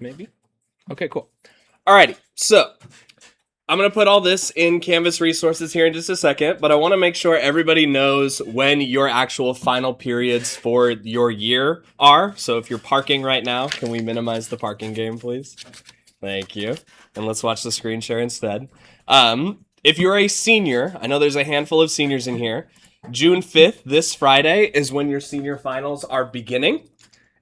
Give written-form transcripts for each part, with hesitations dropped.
maybe? Okay, cool. Alrighty, so I'm going to put all this in Canvas resources here in just a second, but I want to make sure everybody knows when your actual final periods for your year are. So if you're parking right now, can we minimize the parking game, please? Thank you. And let's watch the screen share instead. If you're a senior, I know there's a handful of seniors in here. June 5th, this Friday, is when your senior finals are beginning.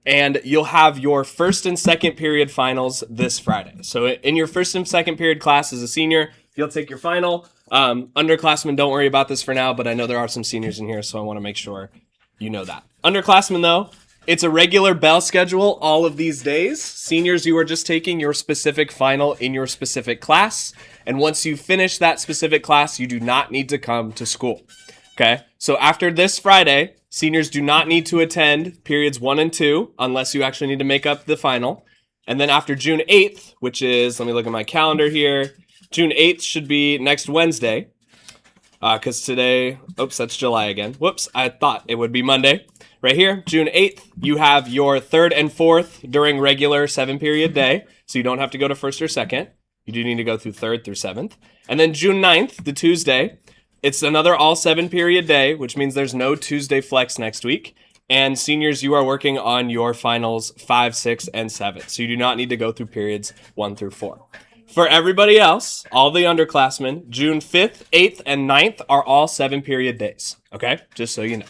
And you'll have your first and second period finals this Friday. So in your first and second period class as a senior, you'll take your final. Underclassmen, don't worry about this for now, but I know there are some seniors in here, so I want to make sure you know that. Underclassmen, though, it's a regular bell schedule all of these days. Seniors, you are just taking your specific final in your specific class. And once you finish that specific class, you do not need to come to school. Okay, so after this Friday, seniors do not need to attend periods 1 and 2 unless you actually need to make up the final. And then after June 8th, which is, let me look at my calendar here. June 8th should be next Wednesday. Because today, oops, that's July again. Whoops, I thought it would be Monday. Right here, June 8th, you have your 3rd and 4th during regular 7-period day. So you don't have to go to 1st or 2nd. You do need to go through 3rd through 7th. And then June 9th, the Tuesday, it's another all 7-period day, which means there's no Tuesday flex next week. And seniors, you are working on your finals 5, 6, and 7. So you do not need to go through periods 1 through 4. For everybody else, all the underclassmen, June 5th, 8th, and 9th are all 7-period days. Okay? Just so you know.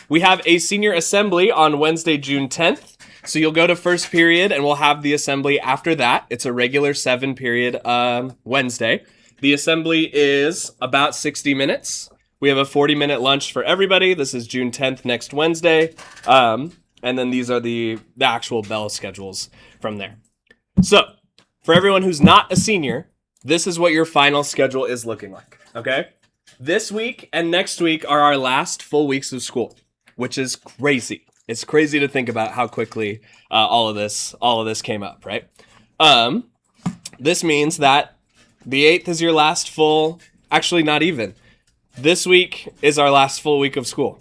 We have a senior assembly on Wednesday, June 10th. So you'll go to first period and we'll have the assembly after that. It's a regular 7-period Wednesday. The assembly is about 60 minutes. We have a 40-minute lunch for everybody. This is June 10th, next Wednesday. And then these are the actual bell schedules from there. So for everyone who's not a senior, this is what your final schedule is looking like, okay? This week and next week are our last full weeks of school, which is crazy. It's crazy to think about how quickly all of this came up, right? This means that the 8th is your last full, actually not even. This week is our last full week of school,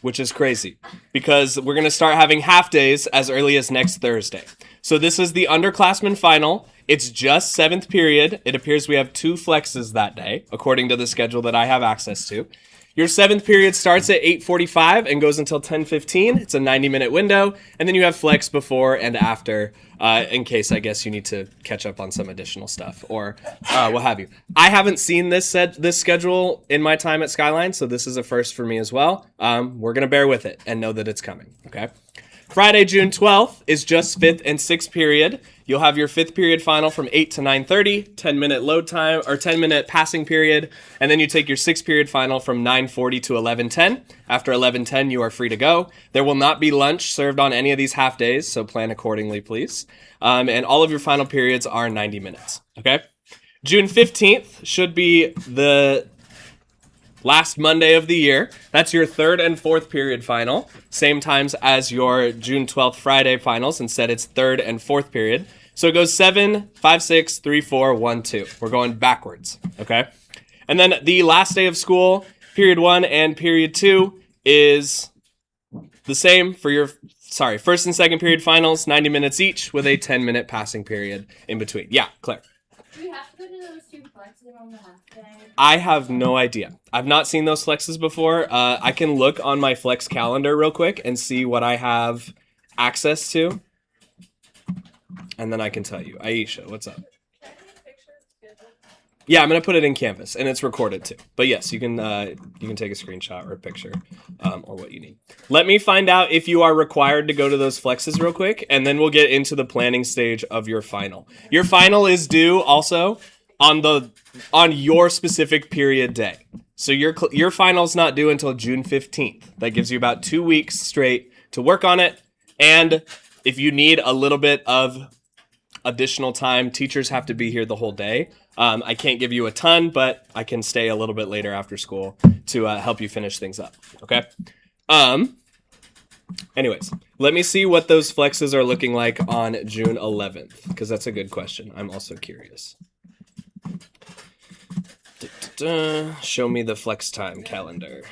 which is crazy because we're going to start having half days as early as next Thursday. So this is the underclassmen final. It's just 7th period. It appears we have 2 flexes that day, according to the schedule that I have access to. Your 7th period starts at 8:45 and goes until 10:15. It's a 90-minute window. And then you have flex before and after in case, I guess, you need to catch up on some additional stuff or what have you. I haven't seen this schedule in my time at Skyline, so this is a first for me as well. We're going to bear with it and know that it's coming, okay? Friday, June 12th is just 5th and 6th period. You'll have your 5th period final from 8 to 9:30, 10-minute load time or 10-minute passing period, and then you take your 6th period final from 9:40 to 11:10. After 11:10, you are free to go. There will not be lunch served on any of these half days, so plan accordingly, please. And all of your final periods are 90 minutes, okay? June 15th should be the last Monday of the year. That's your 3rd and 4th period final. Same times as your June 12th Friday finals. Instead, it's 3rd and 4th period. So it goes 7, 5, 6, 3, 4, 1, 2. We're going backwards, okay? And then the last day of school, period 1 and period 2, is the same for your, first and second period finals, 90 minutes each with a 10-minute passing period in between. Yeah, Claire. Do we have to go to those 2 flexes on the half day? I have no idea. I've not seen those flexes before. I can look on my flex calendar real quick and see what I have access to. And then I can tell you. Aisha, what's up? Can I take a picture of the schedule? Yeah, I'm going to put it in Canvas, and it's recorded too. But yes, you can take a screenshot or a picture or what you need. Let me find out if you are required to go to those flexes real quick, and then we'll get into the planning stage of your final. Your final is due also on your specific period day. So your final's not due until June 15th. That gives you about 2 weeks straight to work on it. And if you need a little bit of additional time, teachers have to be here the whole day. I can't give you a ton, but I can stay a little bit later after school to help you finish things up. Okay. Anyways, let me see what those flexes are looking like on June 11th, because that's a good question. I'm also curious. Show me the flex time calendar.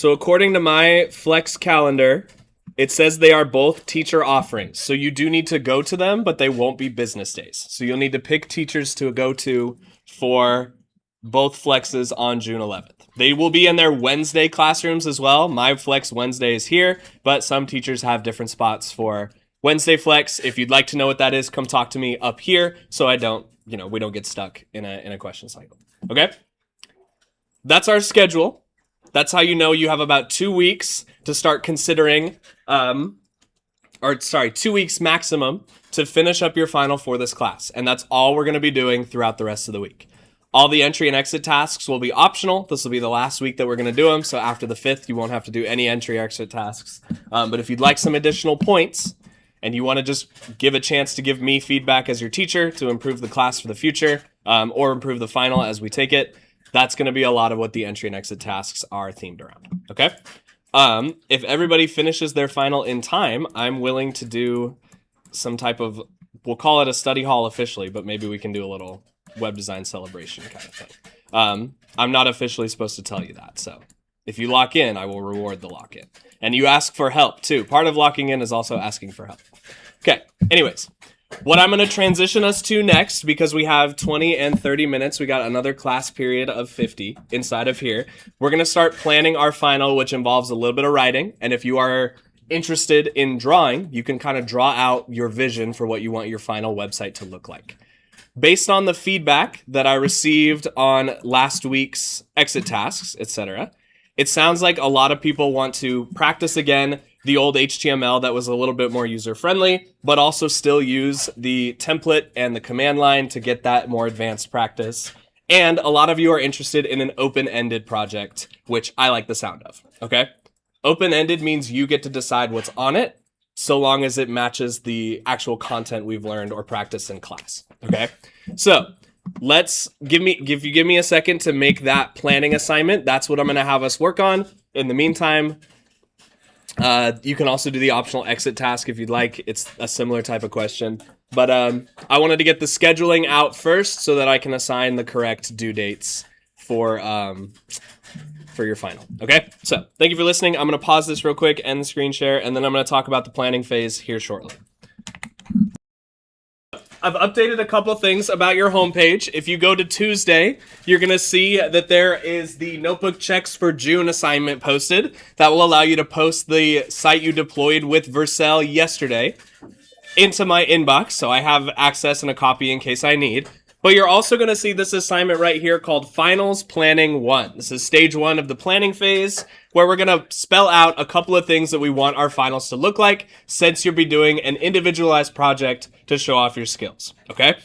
So according to my Flex calendar, it says they are both teacher offerings. So you do need to go to them, but they won't be business days. So you'll need to pick teachers to go to for both Flexes on June 11th. They will be in their Wednesday classrooms as well. My Flex Wednesday is here, but some teachers have different spots for Wednesday Flex. If you'd like to know what that is, come talk to me up here so we don't get stuck in a question cycle. Okay? That's our schedule. That's how you know you have about 2 weeks to start considering, 2 weeks maximum to finish up your final for this class. And that's all we're going to be doing throughout the rest of the week. All the entry and exit tasks will be optional. This will be the last week that we're going to do them. So after the 5th, you won't have to do any entry or exit tasks. But if you'd like some additional points and you want to just give a chance to give me feedback as your teacher to improve the class for the future, or improve the final as we take it, that's going to be a lot of what the entry and exit tasks are themed around. Okay? If everybody finishes their final in time, I'm willing to do some type of, we'll call it a study hall officially, but maybe we can do a little web design celebration kind of thing. I'm not officially supposed to tell you that. So if you lock in, I will reward the lock in. And you ask for help too. Part of locking in is also asking for help. Okay. Anyways, what I'm going to transition us to next, because we have 20 and 30 minutes, we got another class period of 50 inside of here. We're going to start planning our final, which involves a little bit of writing. And if you are interested in drawing, you can kind of draw out your vision for what you want your final website to look like. Based on the feedback that I received on last week's exit tasks, etc., it sounds like a lot of people want to practice again the old HTML that was a little bit more user-friendly, but also still use the template and the command line to get that more advanced practice. And a lot of you are interested in an open-ended project, which I like the sound of, okay? Open-ended means you get to decide what's on it, so long as it matches the actual content we've learned or practiced in class, okay? So give me a second to make that planning assignment. That's what I'm going to have us work on. In the meantime, you can also do the optional exit task if you'd like. It's a similar type of question. But I wanted to get the scheduling out first so that I can assign the correct due dates for your final. Okay? So thank you for listening. I'm going to pause this real quick, end the screen share, and then I'm going to talk about the planning phase here shortly. I've updated a couple things about your homepage. If you go to Tuesday, you're going to see that there is the notebook checks for June assignment posted. That will allow you to post the site you deployed with Vercel yesterday into my inbox, so I have access and a copy in case I need. But you're also going to see this assignment right here called Finals Planning 1. This is stage 1 of the planning phase, where we're going to spell out a couple of things that we want our finals to look like, since you'll be doing an individualized project to show off your skills, okay?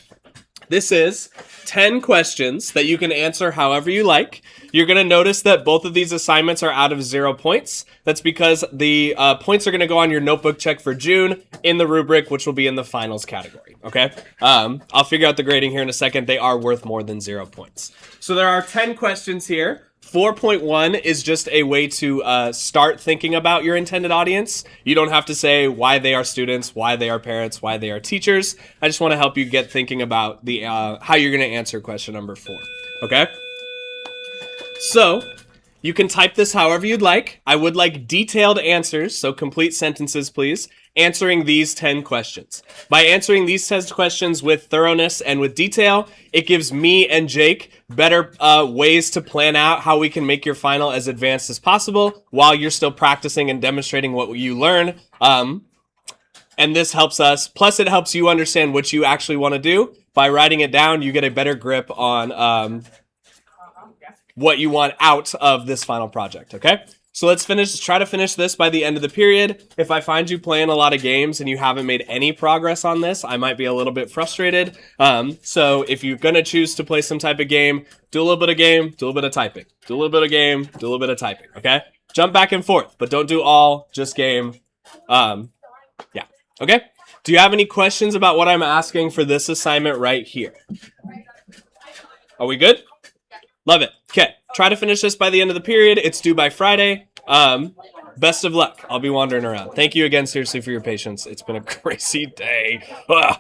This is 10 questions that you can answer however you like. You're going to notice that both of these assignments are out of 0 points. That's because the points are going to go on your notebook check for June in the rubric, which will be in the finals category, okay? I'll figure out the grading here in a second. They are worth more than 0 points. So there are 10 questions here. 4.1 is just a way to start thinking about your intended audience. You don't have to say why they are students, why they are parents, why they are teachers. I just want to help you get thinking about the how you're going to answer question number 4. Okay? So you can type this however you'd like. I would like detailed answers, so complete sentences, please, answering these 10 questions. By answering these 10 questions with thoroughness and with detail, it gives me and Jake better ways to plan out how we can make your final as advanced as possible while you're still practicing and demonstrating what you learn. And this helps us, plus it helps you understand what you actually want to do. By writing it down, you get a better grip on what you want out of this final project, okay? So let's try to finish this by the end of the period. If I find you playing a lot of games and you haven't made any progress on this, I might be a little bit frustrated. So if you're going to choose to play some type of game, do a little bit of game, do a little bit of typing. Do a little bit of game, do a little bit of typing, okay? Jump back and forth, but don't do all, just game. Yeah, okay? Do you have any questions about what I'm asking for this assignment right here? Are we good? Love it. Okay, try to finish this by the end of the period. It's due by Friday. Best of luck. I'll be wandering around. Thank you again, seriously, for your patience. It's been a crazy day. Ugh.